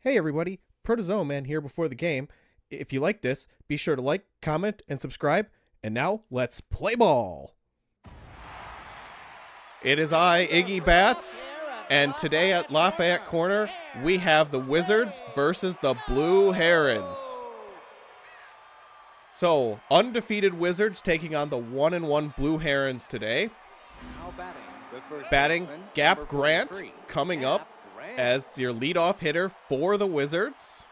Hey everybody, Protazoaman here before the game. If you like this, be sure to like, comment, and subscribe. And now, let's play ball! It is I, Iggy Batts, and today at Lafayette Corner, we have the Wizards versus the Blue Herons. So, undefeated Wizards taking on the 1-1 Blue Herons today. Batting, Gap Grant coming up as your leadoff hitter for the Wizards.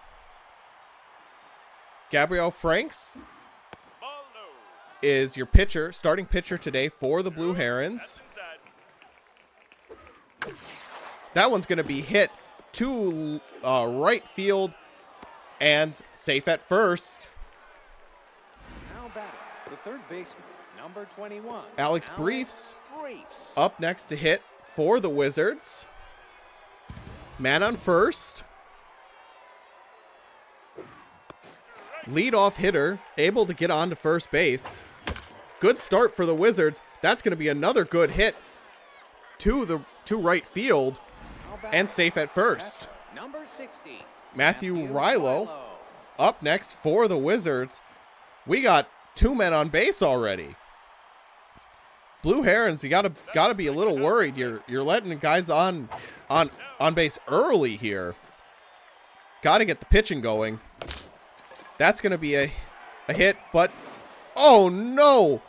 Gabriel Franks is your pitcher, starting pitcher today for the Blue Herons. That one's going to be hit to right field and safe at first. Now batting, the third baseman, number 21. Alex Briefs up next to hit for the Wizards. Man on first. Leadoff hitter able to get on to first base. Good start for the Wizards. That's going to be another good hit to right field and safe at first. Number 60. Matthew Rilo up next for the Wizards. We got two men on base already. Blue Herons, you gotta be a little worried. You're letting guys on base early here. Got to get the pitching going. That's gonna be a hit, but oh no!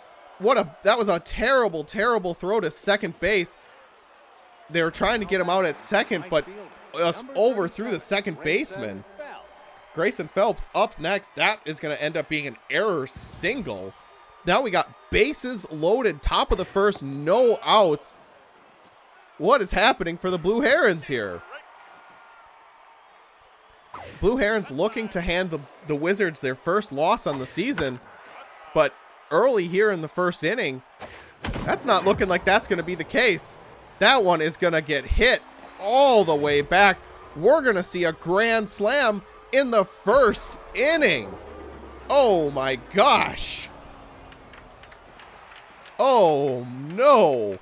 That was a terrible throw to second base. They were trying to get him out at second, but us overthrew the second baseman. Grayson Phelps up next. That is going to end up being an error single. Now we got bases loaded, top of the first, no outs. What is happening for the Blue Herons here? Blue Herons looking to hand the Wizards their first loss on the season, but early here in the first inning, that's not looking like that's going to be the case. That one is going to get hit all the way back. We're going to see a grand slam in the first inning. Oh my gosh. Oh no.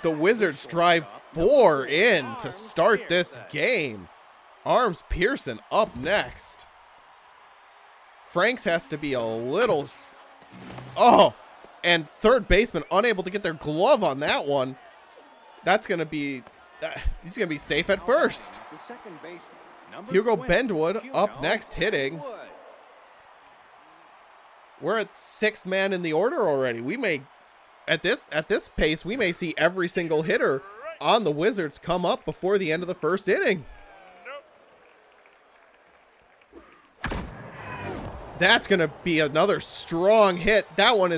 The Wizards drive 4 in to start this game. Arms Pearson up next. Franks has to be a little... Oh, and third baseman unable to get their glove on that one. That's going to be... He's going to be safe at first. Hugo Bendwood up next hitting. We're at 6th man in the order already. We may... At this pace, we may see every single hitter on the Wizards come up before the end of the first inning. That's going to be another strong hit. That one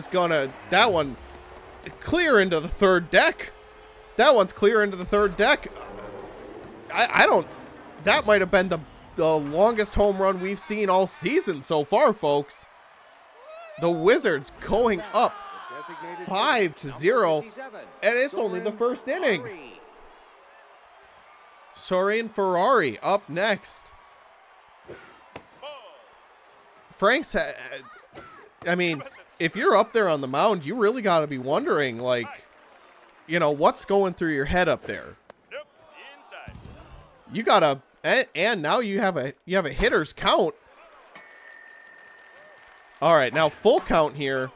clear into the third deck. That one's clear into the third deck. That might have been the longest home run we've seen all season so far, folks. The Wizards going up 5-0, and it's only the first inning. Sorin Ferrari up next. Franks, I mean, if you're up there on the mound, you really got to be wondering, like, you know, what's going through your head up there. You gotta, and now you have a hitter's count. All right, now full count here,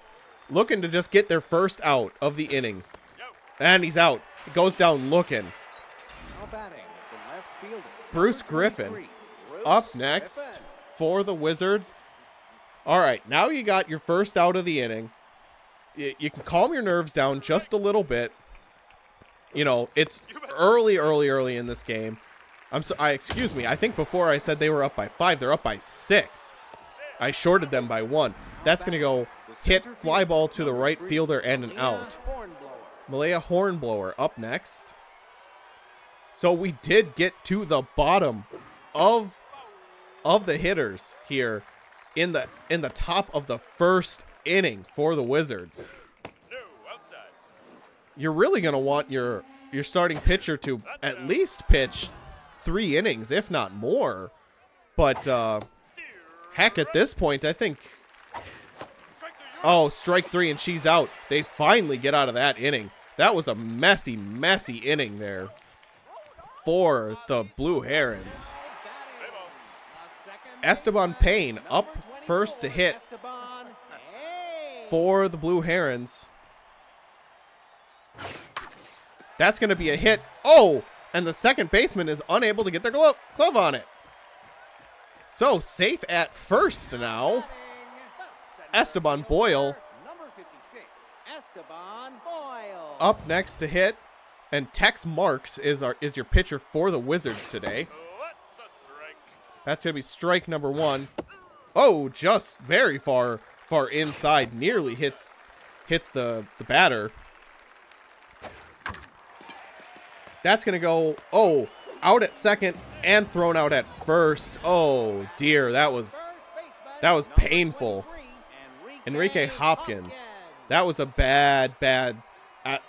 looking to just get their first out of the inning, and he's out. He goes down looking. Bruce Griffin up next for the Wizards. All right, now you got your first out of the inning. You can calm your nerves down just a little bit. You know, it's early in this game. Excuse me. I think before I said they were up by 5. They're up by 6. I shorted them by 1. That's going to go hit fly ball to the right fielder and an out. Malaya Hornblower up next. So we did get to the bottom of the hitters here in the top of the first inning for the Wizards. You're really going to want your starting pitcher to at least pitch 3 innings, if not more. But heck, at this point, I think... Oh, strike 3 and she's out. They finally get out of that inning. That was a messy inning there. for the Blue Herons. Esteban Payne up first to hit for the Blue Herons. That's going to be a hit. Oh, and the second baseman is unable to get their glove on it. So safe at first now. Esteban Boyle up next to hit. And Tex Marks is your pitcher for the Wizards today. That's going to be strike number 1. Oh, just very far inside. Nearly hits the batter. That's going to go, oh, out at second and thrown out at first. Oh, dear. That was painful. Enrique Hopkins. That was a bad.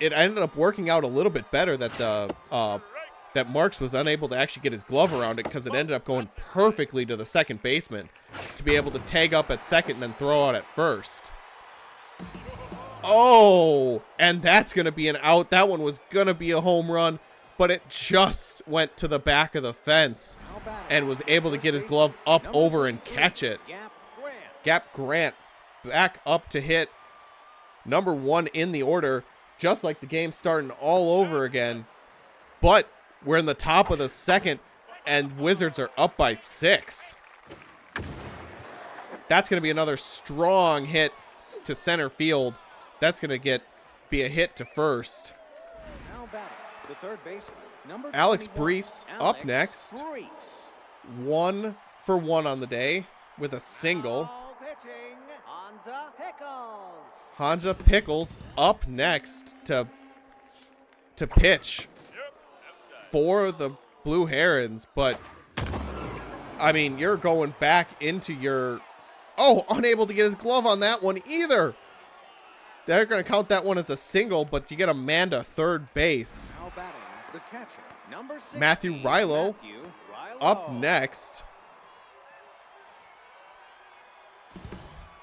It ended up working out a little bit better that that Marks was unable to actually get his glove around it because it ended up going perfectly to the second baseman to be able to tag up at second and then throw out at first. Oh, and that's going to be an out. That one was going to be a home run, but it just went to the back of the fence and was able to get his glove up over and catch it. Gap Grant back up to hit. Number 1 in the order, just like the game starting all over again. But we're in the top of the second, and Wizards are up by 6. That's going to be another strong hit to center field. That's going to be a hit to first. The third baseman, number Alex 21, Briefs up Alex next. Briefs. 1 for 1 on the day with a single. Pitching, Hansa Pickles. Hansa Pickles up next to pitch for the Blue Herons, but I mean, you're going back into your... Oh, unable to get his glove on that one either. They're going to count that one as a single, but you get a man to third base. Now batting, the catcher, number 16, Matthew Rilo up next.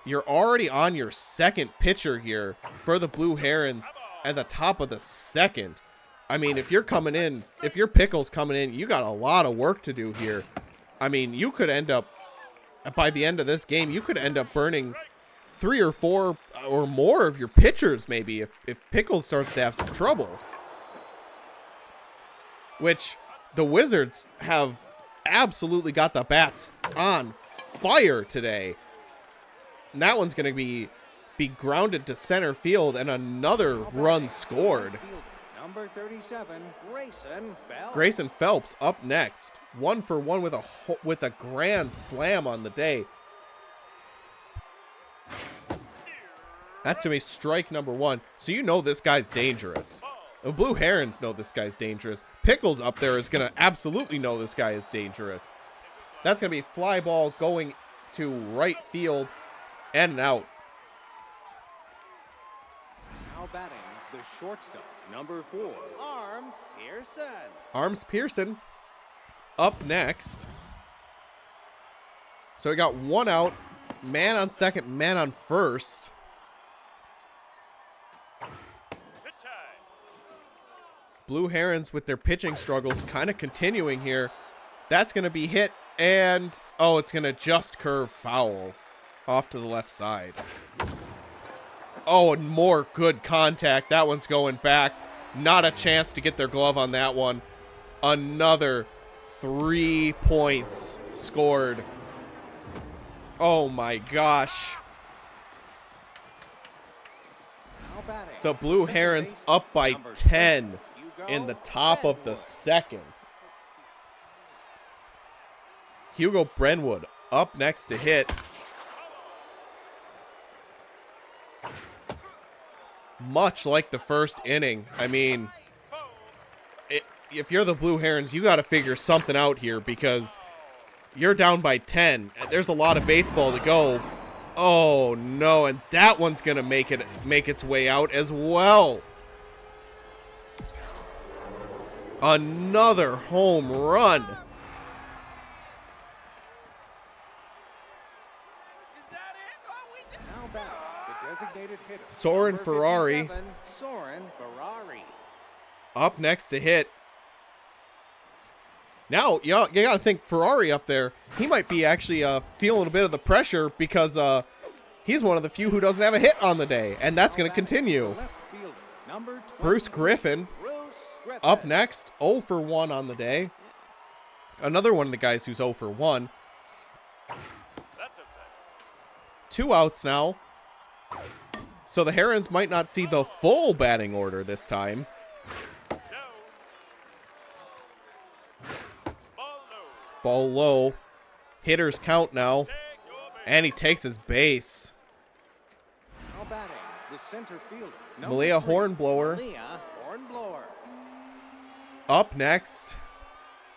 You're already on your second pitcher here for the Blue Herons at the top of the second. I mean, if you're Pickles coming in, you got a lot of work to do here. I mean, you could end up, by the end of this game, you could end up burning 3 or 4 or more of your pitchers maybe if Pickles starts to have some trouble. Which the Wizards have absolutely got the bats on fire today. And that one's going to be grounded to center field and another run scored. Number 37, Grayson Phelps. Grayson Phelps up next. 1 for 1 with a grand slam on the day. That's going to be strike number 1. So you know this guy's dangerous. The Blue Herons know this guy's dangerous. Pickles up there is going to absolutely know this guy is dangerous. That's going to be fly ball going to right field and an out. Now batting, the shortstop, number 4, Arms Pearson. Arms Pearson up next. So we got 1 out, man on second, man on first. Blue Herons with their pitching struggles kind of continuing here. That's going to be hit, and oh, it's going to just curve foul off to the left side. Oh, and more good contact. That one's going back. Not a chance to get their glove on that one. Another 3 points scored. Oh my gosh. The Blue Herons up by 10 in the top of the second. Hugo Brenwood up next to hit. Much like the first inning. I mean, if you're the Blue Herons, you got to figure something out here because you're down by 10. There's a lot of baseball to go. Oh no, and that one's gonna make its way out as well. Another home run. Now back, the designated hitter, Soren number Ferrari. 57, Soren Ferrari. Up next to hit. Now, you got to think Ferrari up there. He might be actually feeling a bit of the pressure because he's one of the few who doesn't have a hit on the day, and that's going to continue. Bruce Griffin up next, 0 for 1 on the day. Another one of the guys who's 0 for 1. 2 outs now. So the Herons might not see the full batting order this time. Ball low. Hitters count now. And he takes his base. Malia Hornblower. Up next.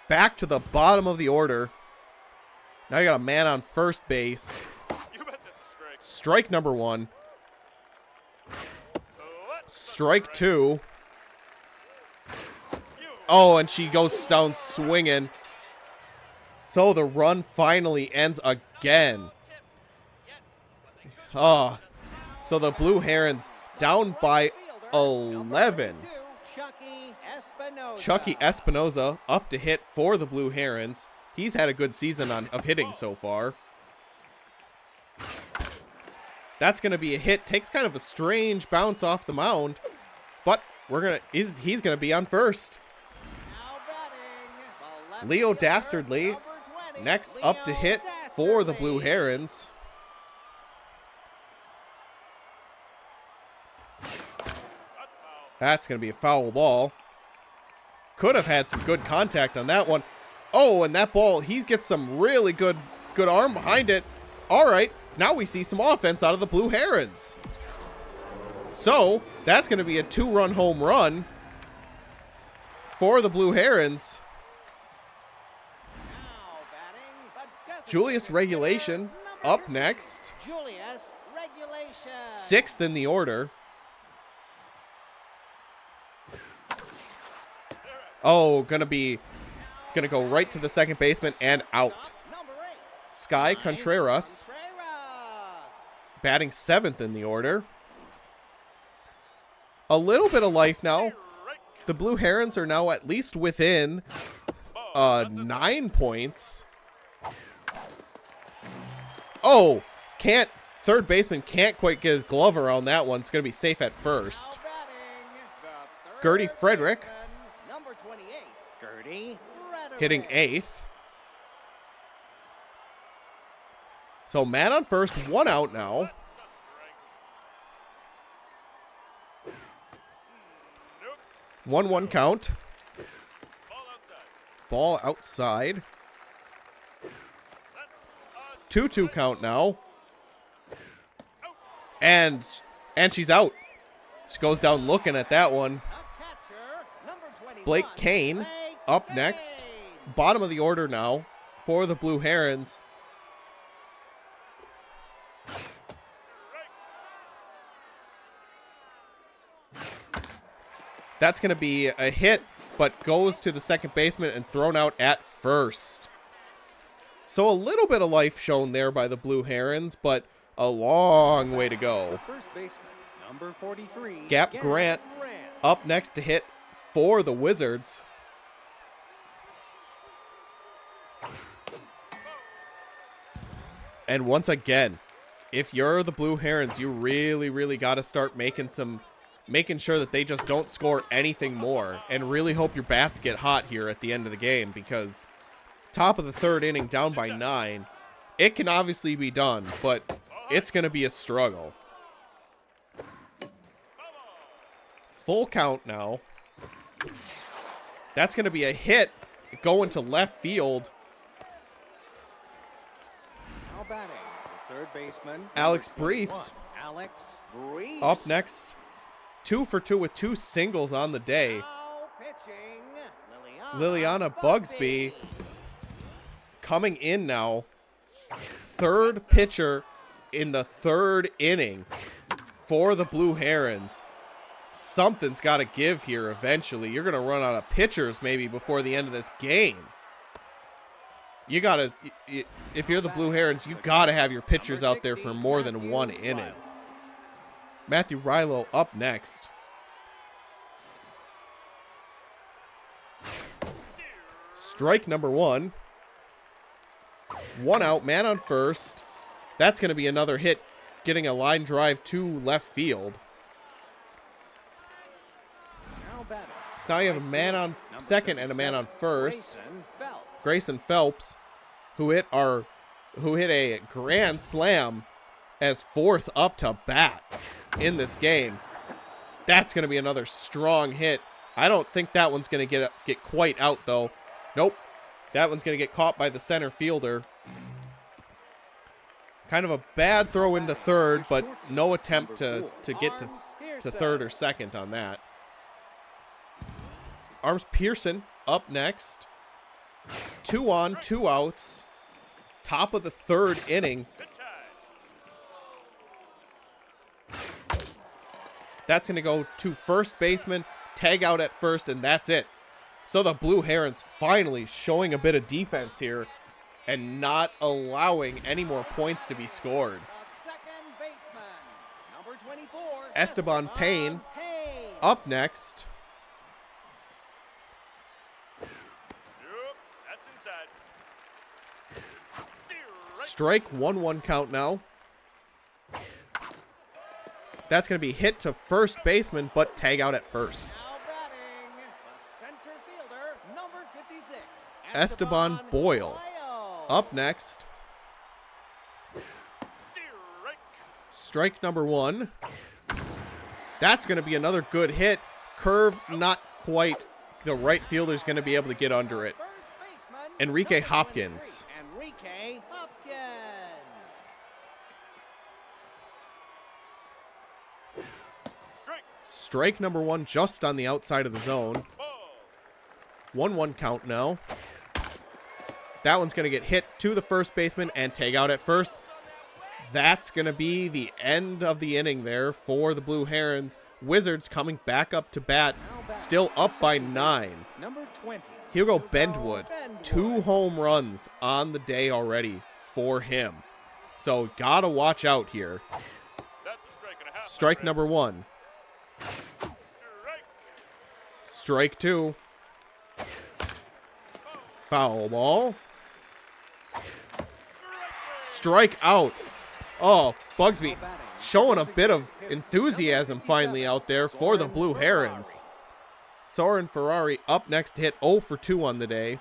Back to the bottom of the order. Now you got a man on first base. Strike number 1. Strike 2. Oh, and she goes down swinging. So the run finally ends again. Oh, so the Blue Herons down by 11. Chucky Espinoza up to hit for the Blue Herons. He's had a good season of hitting so far. That's going to be a hit. Takes kind of a strange bounce off the mound, but he's going to be on first. Leo Dastardly next up to hit for the Blue Herons. That's going to be a foul ball. Could have had some good contact on that one. Oh, and that ball, he gets some really good arm behind it. All right, now we see some offense out of the Blue Herons. So that's going to be a 2-run home run for the Blue Herons. Julius Regulation up next. 6th in the order. Oh, gonna go right to the second baseman and out. Sky Contreras batting 7th in the order. A little bit of life now. The Blue Herons are now at least within 9 points. Oh, third baseman can't quite get his glove around that one. It's going to be safe at first. Gertie Frederick hitting 8th. So man on first, 1 out now. Nope. 1-1 count. Ball outside. 2-2 count now. And she's out. She goes down looking at that one. Blake Kane up next. Bottom of the order now for the Blue Herons. That's going to be a hit, but goes to the second baseman and thrown out at first. So a little bit of life shown there by the Blue Herons, but a long way to go. First baseman, number 43. Gap Grant up next to hit for the Wizards. And once again, if you're the Blue Herons, you really got to start making sure that they just don't score anything more, and really hope your bats get hot here at the end of the game, because top of the 3rd inning down by 9, it can obviously be done, but it's going to be a struggle. Full count now. That's going to be a hit going to left field. Now batting, third baseman, Alex Briefs up next. 2 for 2 with 2 singles on the day. Liliana Bugsby coming in now. 3rd pitcher in the 3rd inning for the Blue Herons. Something's got to give here eventually. You're going to run out of pitchers maybe before the end of this game. You got to, if you're the Blue Herons, you got to have your pitchers out there for more than 1 inning. Matthew Rilo up next. Strike number one. 1 out, man on first. That's going to be another hit, getting a line drive to left field. So now you have a man on second and a man on first. Grayson Phelps, who hit a grand slam as fourth up to bat in this game. That's going to be another strong hit. I don't think that one's going to get quite out, though. Nope. That one's going to get caught by the center fielder. Kind of a bad throw into third, but no attempt to get to third or second on that. Arms Pearson up next. 2 on, 2 outs. Top of the third inning. That's going to go to first baseman, tag out at first, and that's it. So the Blue Herons finally showing a bit of defense here and not allowing any more points to be scored. Esteban Payne up next. Strike 1-1 count now. That's going to be hit to first baseman, but tag out at first. Esteban Boyle up next. Strike number one. That's going to be another good hit. Curve, not quite. The right fielder's going to be able to get under it. Enrique Hopkins. Strike number one just on the outside of the zone. 1-1 count now. That one's going to get hit to the first baseman and tag out at first. That's going to be the end of the inning there for the Blue Herons. Wizards coming back up to bat, still up by 9. Hugo Bendwood, 2 home runs on the day already for him. So gotta watch out here. Strike number one. Strike two. Foul ball. Strike out. Oh, Bugsby showing a bit of enthusiasm finally out there for the Blue Herons. Soren Ferrari up next to hit 0 for 2 on the day.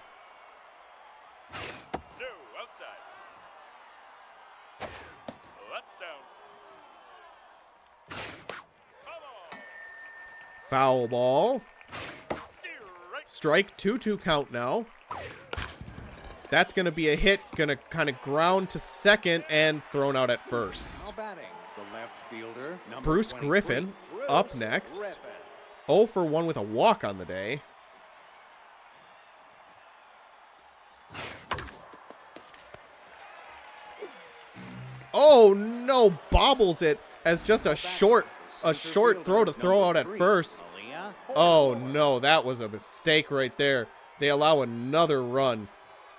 Foul ball. Strike 2-2 count now. That's going to be a hit. Going to kind of ground to second and thrown out at first. Bruce Griffin up next. 0 for 1 with a walk on the day. Oh no, bobbles it as just a short throw to throw out at first. Oh no, that was a mistake right there. They allow another run.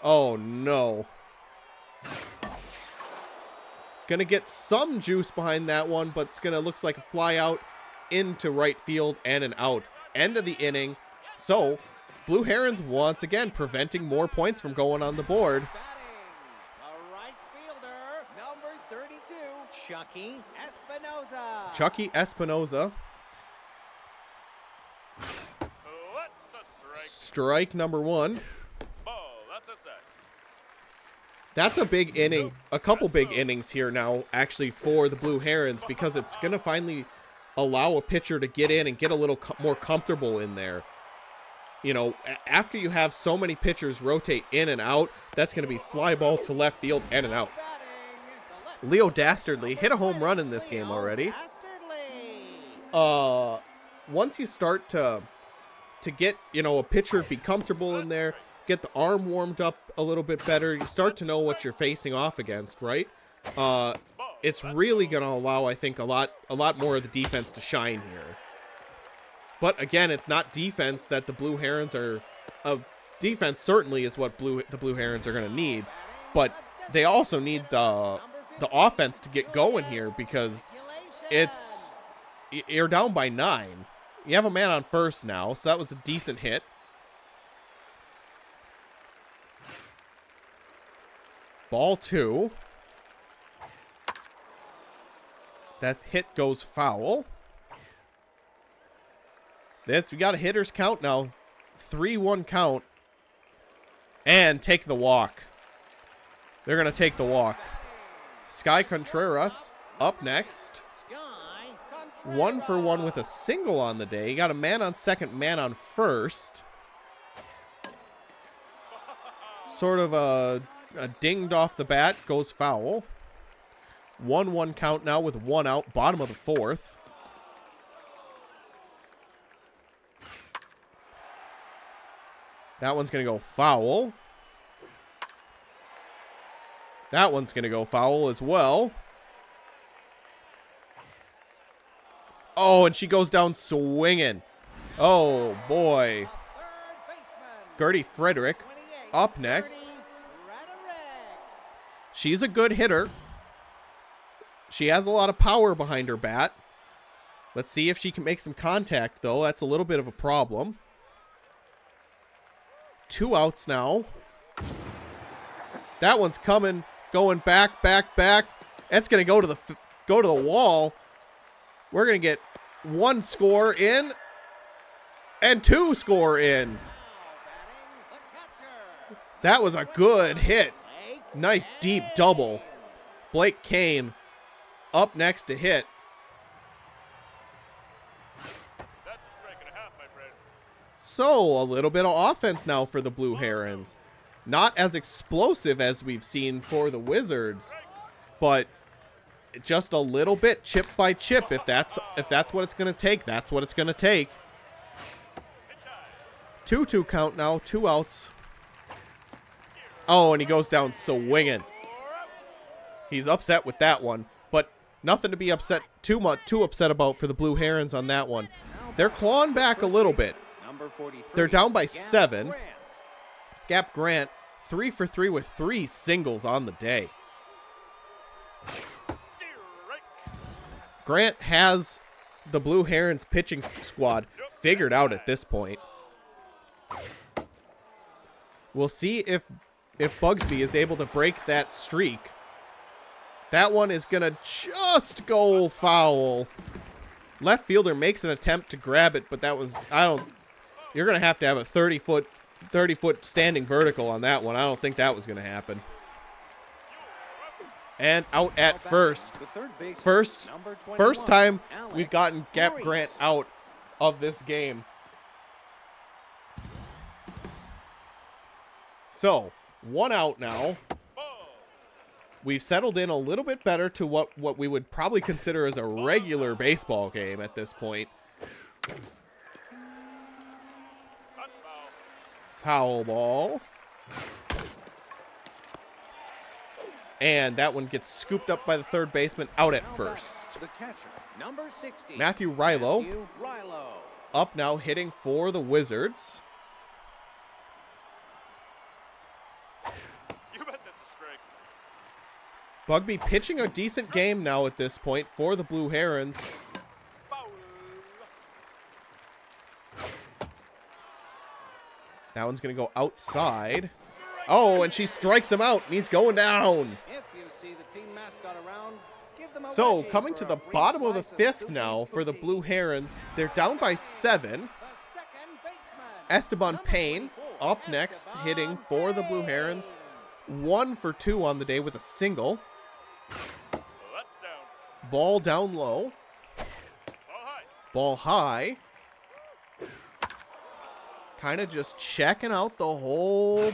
Oh no. Gonna get some juice behind that one, but it's gonna looks like a fly out into right field and an out. End of the inning. So Blue Herons once again preventing more points from going on the board. Chucky Espinoza. Strike number one. That's a big inning, a couple big innings here now, actually, for the Blue Herons, because it's going to finally allow a pitcher to get in and get a little more comfortable in there. You know, after you have so many pitchers rotate in and out, that's going to be fly ball to left field and an out. Leo Dastardly hit a home run in this game already. Once you start to get, you know, a pitcher be comfortable in there, get the arm warmed up a little bit better, you start to know what you're facing off against, right? It's really going to allow, I think, a lot more of the defense to shine here. But again, it's not defense that the Blue Herons are. Defense certainly is what the Blue Herons are going to need, but they also need the offense to get going here, because you're down by 9. You have a man on first now, so that was a decent hit. Ball 2. That hit goes foul. We got a hitter's count now. 3-1 count. And take the walk. They're going to take the walk. Sky Contreras up next. 1 for 1 with a single on the day. You got a man on second, man on first. Sort of a dinged off the bat, goes foul. 1-1 count now with 1 out, bottom of the 4th. That one's going to go foul. That one's going to go foul as well. Oh, and she goes down swinging. Oh, boy. Gertie Frederick up next. She's a good hitter. She has a lot of power behind her bat. Let's see if she can make some contact, though. That's a little bit of a problem. 2 outs now. That one's coming, going back, back, back. That's going to go to the wall. We're going to get 1 score in and 2 score in. That was a good hit. Nice deep double. Blake Kane up next to hit. That's a strike and a half, my friend. So, a little bit of offense now for the Blue Herons. Not as explosive as we've seen for the Wizards, but just a little bit, chip by chip. If that's what it's going to take, that's what it's going to take. 2-2 count now, 2 outs. Oh, and he goes down swinging. He's upset with that one, but nothing to be too upset about for the Blue Herons on that one. They're clawing back a little bit. They're down by 7. Gap Grant, 3 for 3 with 3 singles on the day. Grant has the Blue Herons pitching squad figured out at this point. We'll see if Bugsby is able to break that streak. That one is going to just go foul. Left fielder makes an attempt to grab it, but that was, you're going to have a 30-foot standing vertical on that one. I don't think that was going to happen. And out at first. First time we've gotten Gap Grant out of this game. So, 1 out now. We've settled in a little bit better to what we would probably consider as a regular baseball game at this point. Foul ball. And that one gets scooped up by the third baseman, out at first. The catcher, number 60. Matthew Rilo up now hitting for the Wizards. You bet that's a strike. Bugby pitching a decent game now at this point for the Blue Herons. Foul. That one's going to go outside. Oh, and she strikes him out, and he's going down. If you see the team mascot around, give them a So, wedgie coming for to a the free bottom of the slice 5th sushi now for the poutine. Blue Herons. They're down by 7. The second baseman, Esteban number Payne 24, up next, Esteban hitting for the Blue Herons. 1 for 2 on the day with a single. Well, that's down. Ball down low. All high. Ball high. Kind of just checking out the whole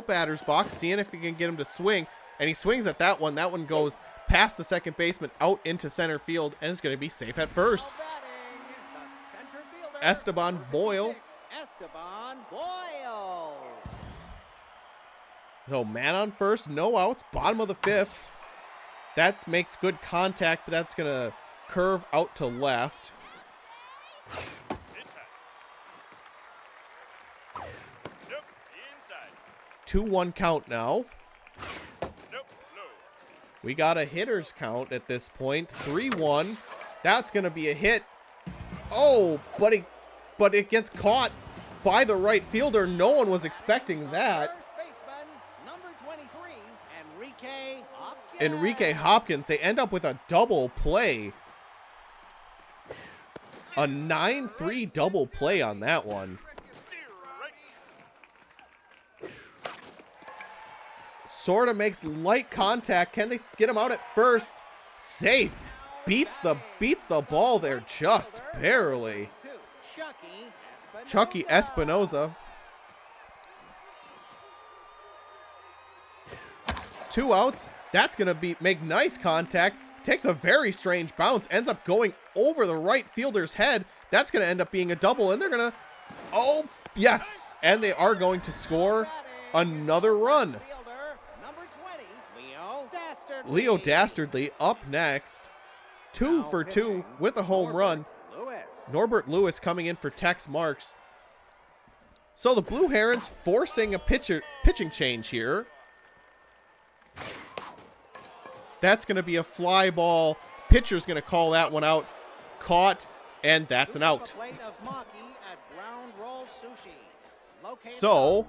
batter's box, seeing if he can get him to swing. And he swings at that one. That one goes past the second baseman, out into center field, and it's going to be safe at first. batting, the center fielder, Esteban number Boyle. 56, Esteban Boyle. So man on first, no outs, bottom of the 5th. That makes good contact, but that's going to curve out to left. In time. Nope. Inside. 2-1 count now. Nope. Low. We got a hitter's count at this point. 3-1. That's going to be a hit. Oh, but it gets caught by the right fielder. No one was expecting that. First baseman, number 23, Enrique Hopkins. They end up with a double play. A 9-3 double play on that one. Sort of makes light contact. Can they get him out at first? Safe. Beats the ball there just barely. Chucky Espinoza. 2 outs. That's going to make nice contact. Takes a very strange bounce. Ends up going over the right fielder's head. That's going to end up being a double. And they're going to... Oh, yes. And they are going to score another run. Leo Dastardly up next. 2 for 2 with a home run. Norbert Lewis coming in for Tex Marks. So the Blue Herons forcing a pitching change here. That's going to be a fly ball. Pitcher's going to call that one out. Caught, and that's an out. So,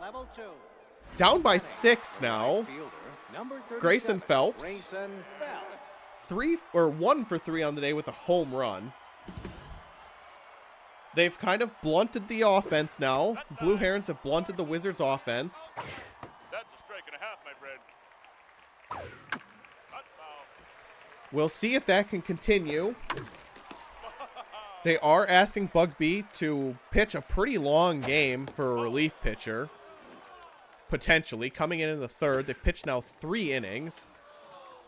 down by 6 now. Grayson Phelps. 1 for 3 on the day with a home run. They've kind of blunted the offense now. Blue Herons have blunted the Wizards' offense. That's a strike and a half, my friend. We'll see if that can continue. They are asking Bugby to pitch a pretty long game for a relief pitcher. Potentially. Coming in the third. They've pitched now 3 innings.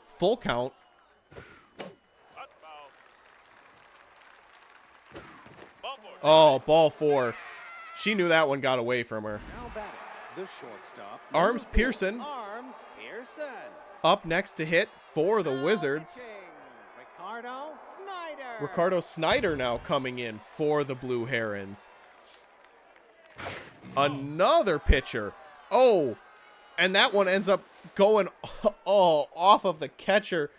Full count. Oh, ball 4. She knew that one got away from her. The shortstop, Arms Pearson. Up next to hit for the Wizards. Ricardo Snyder now coming in for the Blue Herons. Another pitcher. Oh, and that one ends up going off of the catcher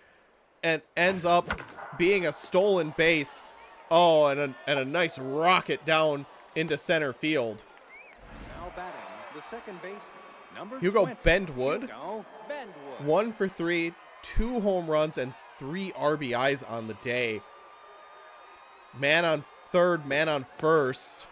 and ends up being a stolen base. Oh, and a nice rocket down into center field. Now batting, the second baseman, number Hugo 20. Bendwood. 1 for 3, 2 home runs, and 3 RBIs on the day. Man on third, man on first.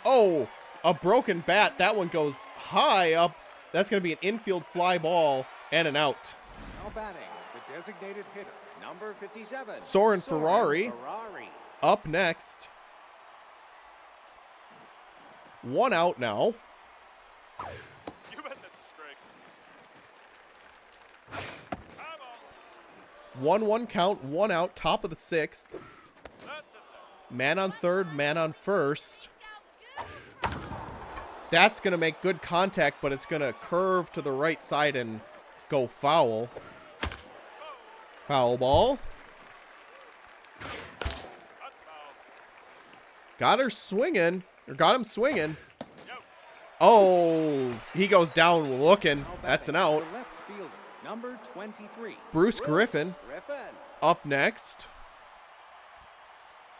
Oh, a broken bat. That one goes high up. That's going to be an infield fly ball and an out. Now batting, the designated hitter, number 57. Soren Ferrari. Up next. 1 out now. You bet that's a strike. 1-1 count, 1 out, top of the 6th. Man on third, man on first. That's going to make good contact, but it's going to curve to the right side and go foul. Foul ball. Got her swinging, or got him swinging. Oh, he goes down looking. That's an out. The left fielder, number 23. Bruce Griffin up next.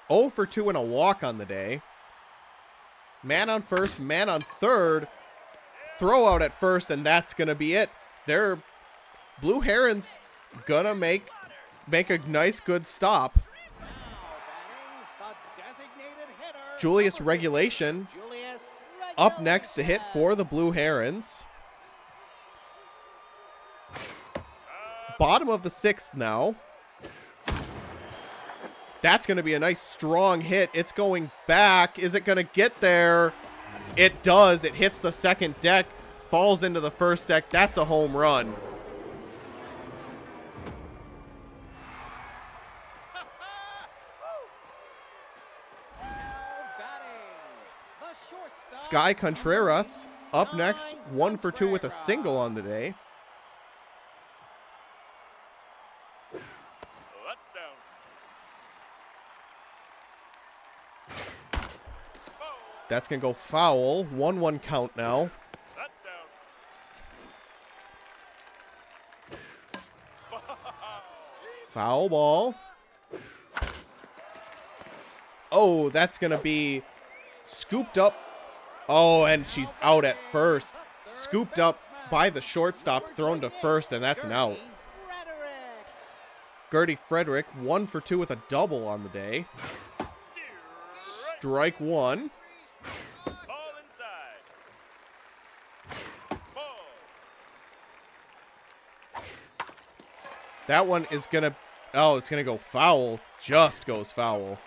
0 for 2 and a walk on the day. Man on first, man on third. Throw out at first, and that's going to be it. They're Blue Herons gonna make a nice good stop. Julius Regulation up next to hit for the Blue Herons. Bottom of the 6th now. That's going to be a nice strong hit. It's going back. Is it going to get there? It does. It hits the second deck, falls into the first deck. That's a home run. Sky Contreras up next, 1 for 2 with a single on the day. That's down. That's going to go foul. 1-1 count now. That's down. Foul ball. Oh, that's going to be scooped up Oh, and she's out at first. Scooped up by the shortstop, thrown to first, and that's an out. Gertie Frederick, 1 for 2 with a double on the day. Strike one. Ball inside. Ball. That one is going to, oh, it's going to go foul. Just goes foul.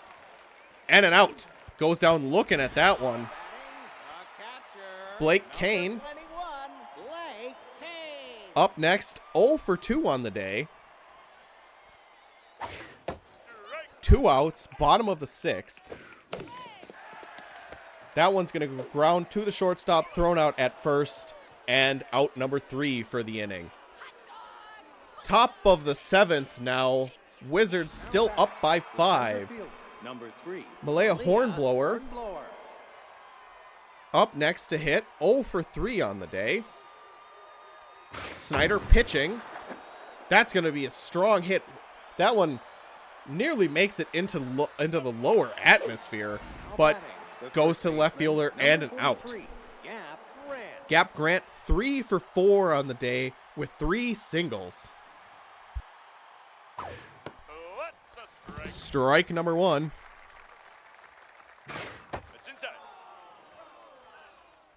And an out. Goes down looking at that one. Blake Kane. Up next, 0 for 2 on the day. 2 outs, bottom of the 6th. That one's going to go ground to the shortstop, thrown out at first, and out number 3 for the inning. Top of the 7th now. Wizards still up by 5. Number 3. Malaya Hornblower up next to hit, 0 for 3 on the day. Snyder pitching. That's going to be a strong hit. That one nearly makes it into the lower atmosphere, but goes to the left fielder and an out. Gap Grant 3 for 4 on the day with 3 singles. Strike number 1. It's inside.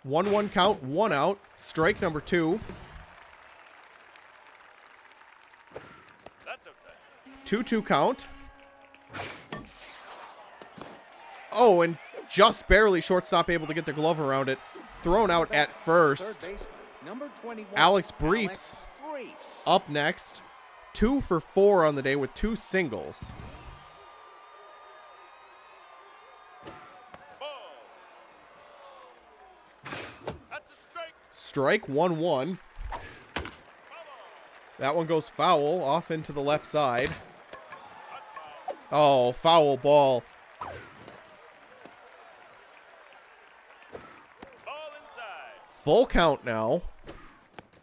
1-1 count, 1 out. Strike number 2. That's outside. 2-2 count. Oh, and just barely shortstop able to get the glove around it. Thrown out at first. Number 21. Alex Briefs up next. 2 for 4 on the day with 2 singles. Ball. That's a strike. Strike 1-1. That one goes foul off into the left side. Oh, foul ball. Ball inside. Full count now.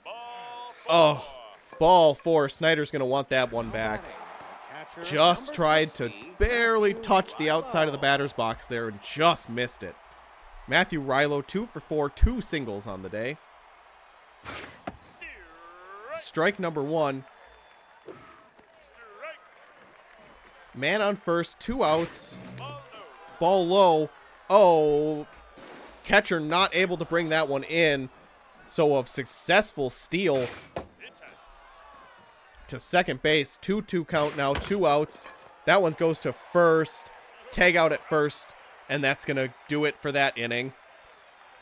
Ball. Oh, ball 4. Snyder's going to want that one back. Just tried to barely touch the outside of the batter's box there and just missed it. Matthew Rilo, 2 for 4, 2 singles on the day. Strike number 1. Strike. Man on first, 2 outs. Ball low. Ball low. Oh, catcher not able to bring that one in. So a successful steal In time. to second base. 2-2 count now, 2 outs. That one goes to first. Tag out at first. And that's going to do it for that inning.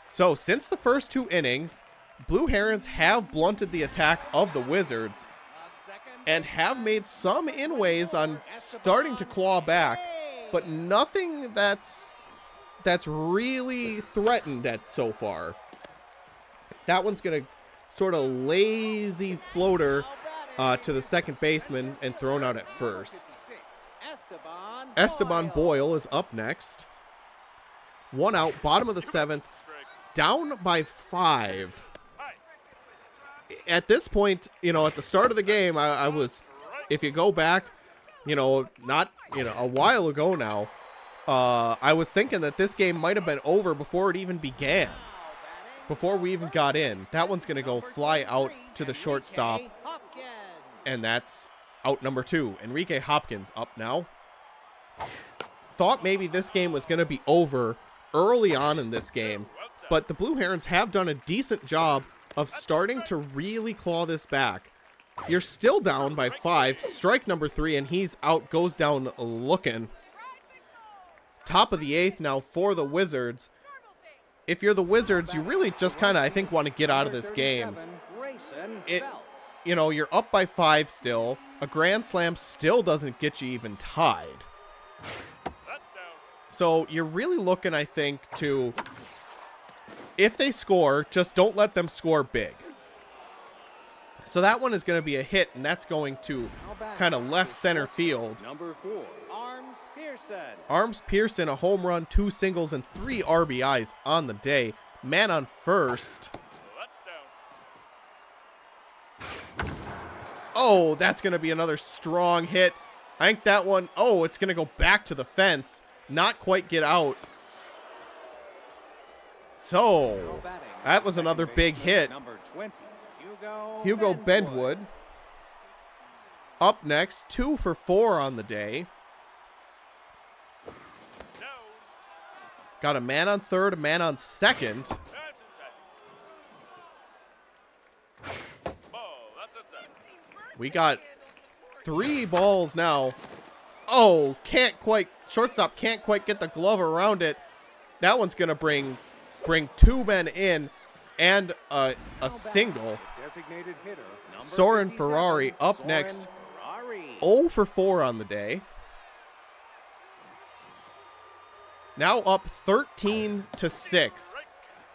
So since the first 2 innings, Blue Herons have blunted the attack of the Wizards and have made some inways on starting to claw back, but nothing that's really threatened at so far. That one's going to sort of lazy floater to the second baseman and thrown out at first. Esteban Boyle is up next. 1 out, bottom of the 7th, down by 5. At this point, at the start of the game, I was, if you go back, not, a while ago now, I was thinking that this game might have been over before it even began, before we even got in. That one's going to go fly out to the shortstop, and that's out number 2. Enrique Hopkins up now. Thought maybe this game was going to be over early on in this game, but the Blue Herons have done a decent job of starting to really claw this back. You're still down by 5. Strike number 3, and he's out, goes down looking. Top of the 8th now for the Wizards. If you're the Wizards, you really just kind of, I think, want to get out of this game. You're up by 5 still. A grand slam still doesn't get you even tied. So you're really looking, I think, to, if they score, just don't let them score big. So that one is going to be a hit, and that's going to kind of left center field. Number 4, Arms Pearson. Arms Pearson, a home run, 2 singles, and 3 RBIs on the day. Man on first. Oh, that's going to be another strong hit. I think that one, oh, it's going to go back to the fence. Not quite get out. So, Now batting, that was second another big baseman, hit. Number 20, Hugo Bedwood. Up next, 2 for 4 on the day. No. Got a man on third, a man on second. That's inside. Ball. That's inside. We got 3 balls now. Oh, shortstop can't quite get the glove around it. That one's going to bring 2 men in and a single. Designated hitter, number Soren 57, Ferrari up Soren next. Ferrari. 0 for 4 on the day. Now up 13-6.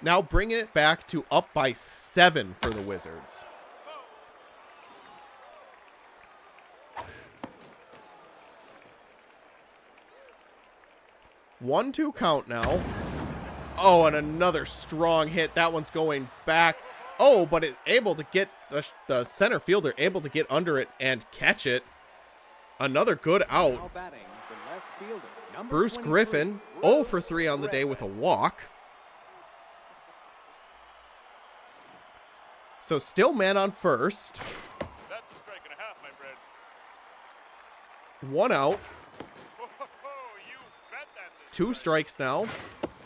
Now bringing it back to up by 7 for the Wizards. One, 2 count now. Oh, and another strong hit. That one's going back. Oh, but it's able to get the center fielder able to get under it and catch it. Another good out. Now batting, the left fielder, number Bruce 23, Griffin, 0 for Bruce 3 on the day with a walk. So still man on first. That's a strike and a half, my friend. 1 out. You bet that's a 2 strikes now.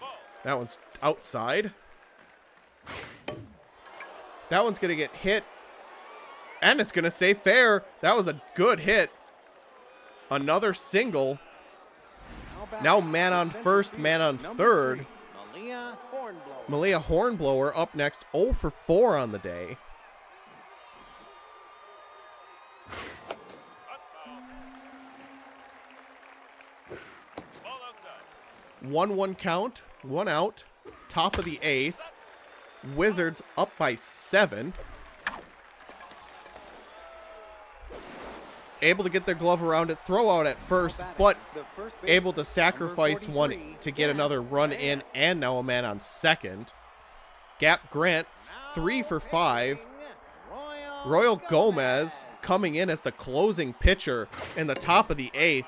ball. That one's outside. That one's going to get hit. And it's going to stay fair. That was a good hit. Another single. batting, Now man on center first, fielder, man on number third. 3, Malia Hornblower. Malia Hornblower up next, 0 for 4 on the day. Ball outside. 1-1 count, 1 out. Top of the 8th. Wizards up by 7. Able to get their glove around it, throw out at first, but The first able to baseman, sacrifice number 43, one to get another run in, and now a man on second. Gap Grant, 3 for 5. Royal Gomez coming in as the closing pitcher in the top of the 8th,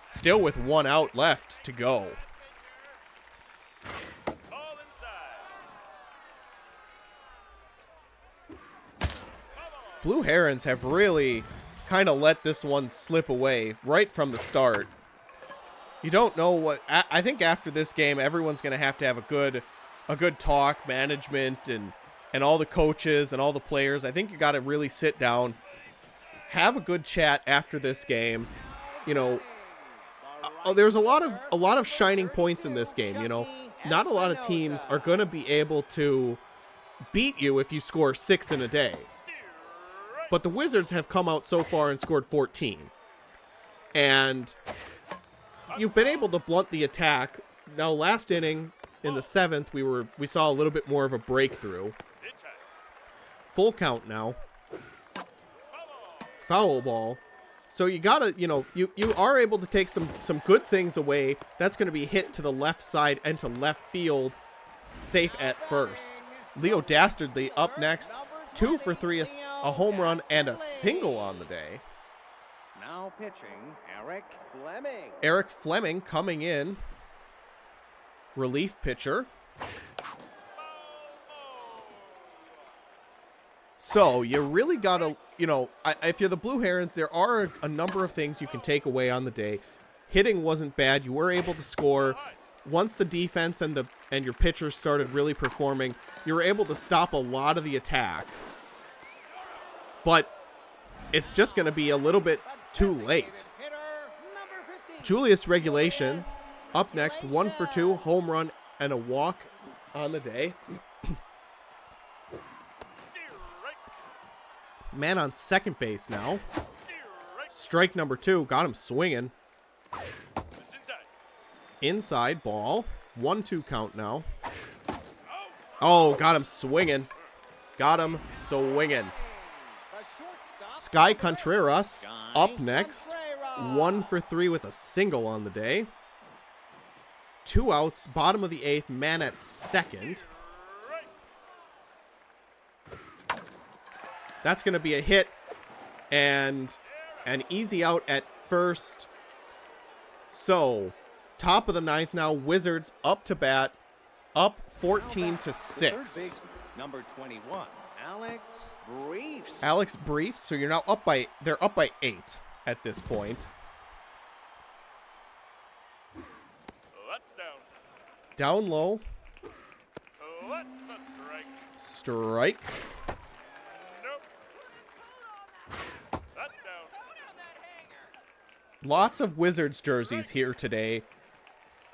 still with 1 out left to go. Ball inside. Blue Herons have really kind of let this one slip away right from the start. You don't know what I think after this game everyone's going to have a good talk, management and all the coaches and all the players. I think you got to really sit down, have a good chat after this game. You know, there's a lot of shining points in this game, you know. Not a lot of teams are going to be able to beat you if you score 6 in a day. But the Wizards have come out so far and scored 14. And you've been able to blunt the attack. Now, last inning in the 7th, we saw a little bit more of a breakthrough. Full count now. Foul ball. So you gotta, you are able to take some good things away. That's going to be hit to the left side and to left field, safe at first. Leo Dastardly up next. 2 for 3, a home run and a single on the day. Now pitching, Eric Fleming. Eric Fleming coming in. Relief pitcher. So you really got to, if you're the Blue Herons, there are a number of things you can take away on the day. Hitting wasn't bad. You were able to score. Once the defense and your pitchers started really performing, you were able to stop a lot of the attack. But it's just going to be a little bit too late. Julius Regulation up next, 1 for 2, home run and a walk on the day. Man on second base now. Strike number 2, got him swinging. Inside ball. 1-2 count now. Oh, got him swinging. Got him swinging. Sky Contreras up next. 1 for 3 with a single on the day. 2 outs, bottom of the 8th, man at second. That's going to be a hit and an easy out at first. So, top of the 9th now, Wizards up to bat, up 14 to The 6. third baseman, number 21, Alex Briefs. Alex Briefs, so you're now up by, they're up by 8 at this point. That's down. Down low. That's a strike. Strike. Nope. That's down. Lots of Wizards jerseys here today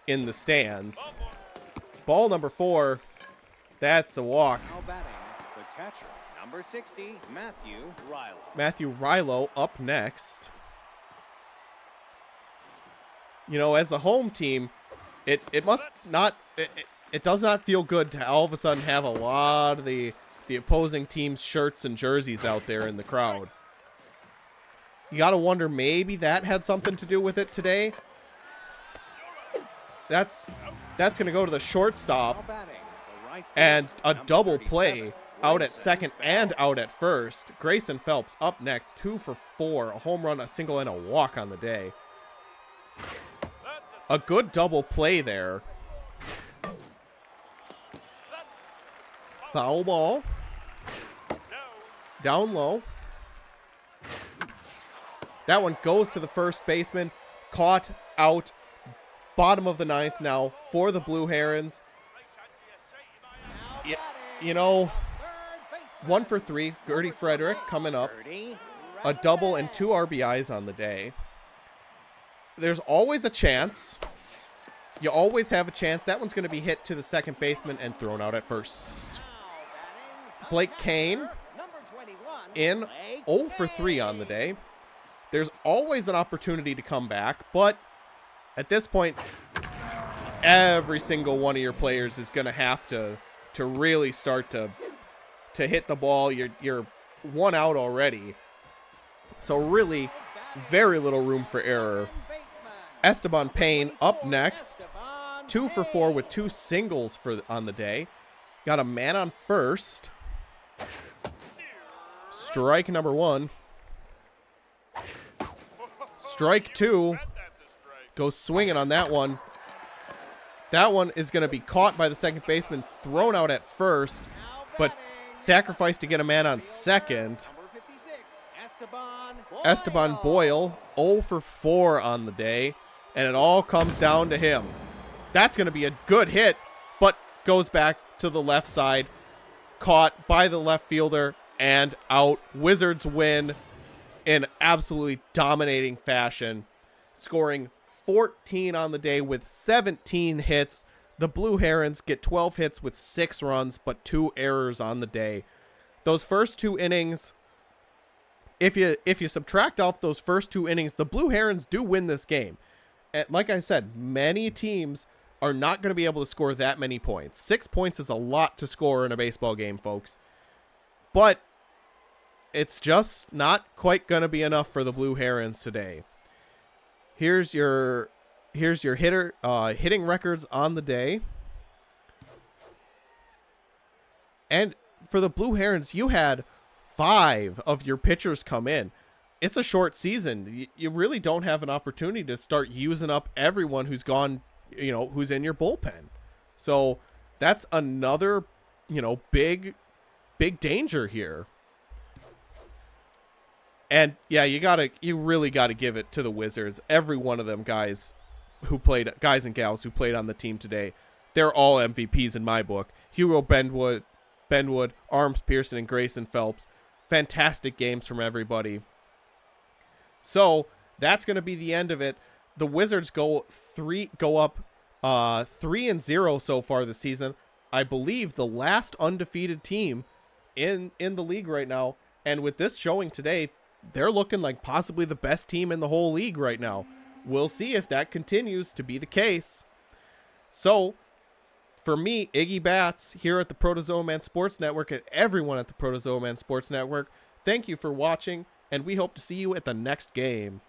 in the stands. Ball number 4. That's a walk. Now batting, the catcher, number 60, Matthew Riley. Matthew Rilo up next. You know, as the home team, it must not, it does not feel good to all of a sudden have a lot of the opposing team's shirts and jerseys out there in the crowd. You got to wonder, maybe that had something to do with it today. That's going to go to the shortstop. Now batting, the right field, And a number double 37, play out at Grayson second and Phelps. out at first. Grayson Phelps up next, 2 for 4. A home run, a single, and a walk on the day. A good double play there. Foul ball. Down low. That one goes to the first baseman. Caught out. Bottom of the 9th now for the Blue Herons. You know, 1 for 3. Gertie Frederick coming up. A double and 2 RBIs on the day. There's always a chance. You always have a chance. That one's going to be hit to the second baseman and thrown out at first. Blake Kane in 0 for 3 on the day. There's always an opportunity to come back, but at this point, every single one of your players is going to have to really start to hit the ball. You're 1 out already. So really, very little room for error. Esteban Payne up next. 2 for 4 with 2 singles on the day. Got a man on first. Strike number 1. Strike 2. Goes swinging on that one. That one is going to be caught by the second baseman, thrown out at first, but sacrificed to get a man on second. Esteban Boyle, 0 for 4 on the day, and it all comes down to him. That's going to be a good hit, but goes back to the left side, caught by the left fielder, and out. Wizards win in absolutely dominating fashion, scoring 14 on the day with 17 hits. The Blue Herons get 12 hits with 6 runs, but 2 errors on the day. Those first 2 innings, if you subtract off those first 2 innings, the Blue Herons do win this game. And like I said, many teams are not going to be able to score that many points. 6 points is a lot to score in a baseball game, folks. But it's just not quite going to be enough for the Blue Herons today. Here's your hitting records on the day. And for the Blue Herons, you had 5 of your pitchers come in. It's a short season. You really don't have an opportunity to start using up everyone who's gone, who's in your bullpen. So that's another, big danger here. And yeah, you really gotta give it to the Wizards. Every one of them guys and gals who played on the team today, they're all MVPs in my book. Hugo Benwood, Arms Pearson, and Grayson Phelps. Fantastic games from everybody. So that's gonna be the end of it. The Wizards go up 3-0 so far this season. I believe the last undefeated team in the league right now. And with this showing today, they're looking like possibly the best team in the whole league right now. We'll see if that continues to be the case. So, for me, Iggy Batts, here at the Protazoaman Sports Network, and everyone at the Protazoaman Sports Network, thank you for watching, and we hope to see you at the next game.